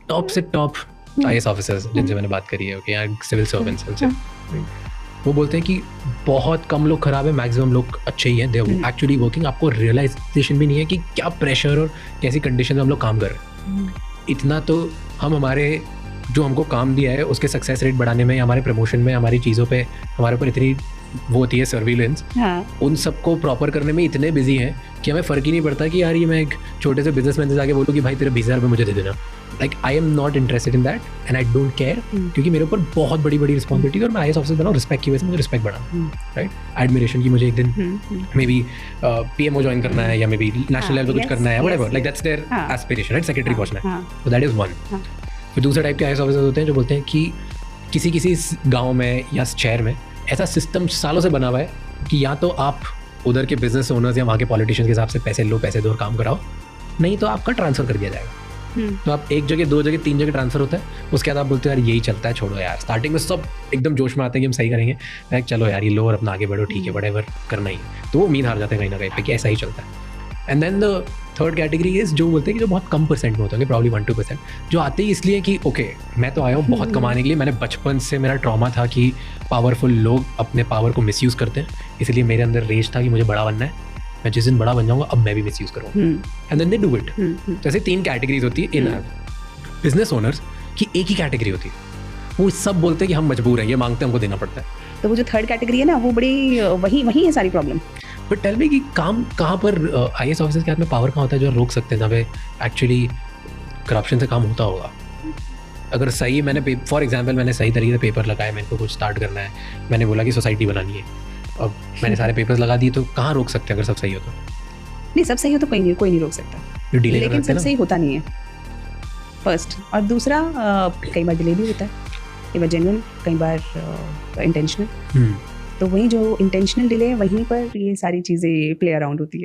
Top से top IAS officers जिनसे मैंने बात करी है, ओके, या सिविल सर्वेंट्स उनसे, वो बोलते हैं कि बहुत कम लोग खराब है, मैक्सिमम लोग अच्छे ही हैं, दे आर एक्चुअली वर्किंग। आपको रियलाइजेशन भी नहीं है कि क्या प्रेशर और कैसी कंडीशन में हम लोग काम कर रहे हैं। इतना तो हम हमारे जो हमको काम दिया है उसके सक्सेस रेट बढ़ाने में, हमारे प्रमोशन में, हमारी चीज़ों पे हमारे ऊपर इतनी वो होती है सर्विलेंस, उन सबको प्रॉपर करने में इतने बिजी हैं कि हमें फ़र्क ही नहीं पड़ता कि यार ये मैं एक छोटे से बिजनेसमैन से जाके बोलूँ कि भाई तेरे 20,000 रुपये मुझे दे देना। Like I am not interested in that and I don't care, क्योंकि मेरे ऊपर बहुत बड़ी बड़ी रिस्पॉन्सिबिलिटी और मैं आईएएस ऑफिसर बनाऊँ रिस्पेक्ट की वजह से, मुझे रिस्पेक्ट बढ़ा, राइट, एडमिरेशन की। मुझे एक दिन मे बी पीएमओ ज्वाइन करना है या मे बी नेशनल लेवल पर कुछ करना है, whatever, like that's their aspiration, right, secretary पहुंचना है, तो दैट इज वन। फिर दूसरे टाइप के आईएएस ऑफिसर्स होते हैं जो बोलते हैं कि किसी गाँव में या शहर में ऐसा सिस्टम सालों से बना हुआ है कि या तो आप उधर के बिजनेस ओनर्स या वहाँ के पॉलिटिशियंस के हिसाब से पैसे लो, पैसे दो और काम कराओ, नहीं तो आपका ट्रांसफ़र कर दिया जाएगा। तो आप एक जगह, दो जगह, तीन जगह ट्रांसफ़र होता है, उसके बाद आप बोलते हो यार यही चलता है, छोड़ो यार। स्टार्टिंग में सब एकदम जोश में आते हैं कि हम सही करेंगे, लाइक चलो यार ये लो और अपना आगे बढ़ो, ठीक है, व्हाटएवर करना ही, तो वो उम्मीद हार जाते हैं कहीं ना कहीं पे कि ऐसा ही चलता है। And then the third category is जो बोलते हैं कि जो बहुत कम परसेंट में होते हैं, प्रॉब्ली 1-2%, जो आते ही इसलिए कि ओके मैं तो आया हूँ बहुत कमाने के लिए, मैंने बचपन से मेरा ट्रॉमा था कि पावरफुल लोग अपने पावर को मिसयूज़ करते हैं, इसलिए मेरे अंदर रेज था कि मुझे बड़ा बनना है, मैं जिस दिन बड़ा बन जाऊँगा अब मैं भी मिसयूज़ करूँगा, and then they do it. तो ऐसे 3 कैटेगरीज होती है इन बिजनेस ओनर्स की। एक ही कैटेगरी होती है, वो सब बोलते हैं कि हम मजबूर हैं, ये मांगते हैं, हमको देना पड़ता है। तो वो जो थर्ड कैटेगरी है ना, वो बड़ी वही है सारी प्रॉब्लम। बट टेल मी कि काम कहाँ पर आईएएस ऑफिसर्स के हाथ में पावर कहाँ होता है जो रोक सकते हैं, जहाँ पे एक्चुअली करप्शन से काम होता होगा। अगर सही मैंने फॉर एग्जांपल मैंने सही तरीके से पेपर लगाए, मेरे को कुछ स्टार्ट करना है, मैंने बोला कि सोसाइटी बनानी है, अब मैंने सारे पेपर्स लगा दिए, तो कहाँ रोक सकते हैं अगर सब सही हो तो? नहीं, सब सही हो तो कोई नहीं रोक सकता, लेकिन सब सही होता नहीं है, फर्स्ट। और दूसरा कई बार डिले भी होता है, कई बार जेन्युइन, कई बार इंटेंशनल। तो वहीं जो इंटेंशनल डिले है वहीं पर ये सारी चीज़ें प्ले अराउंड होती है।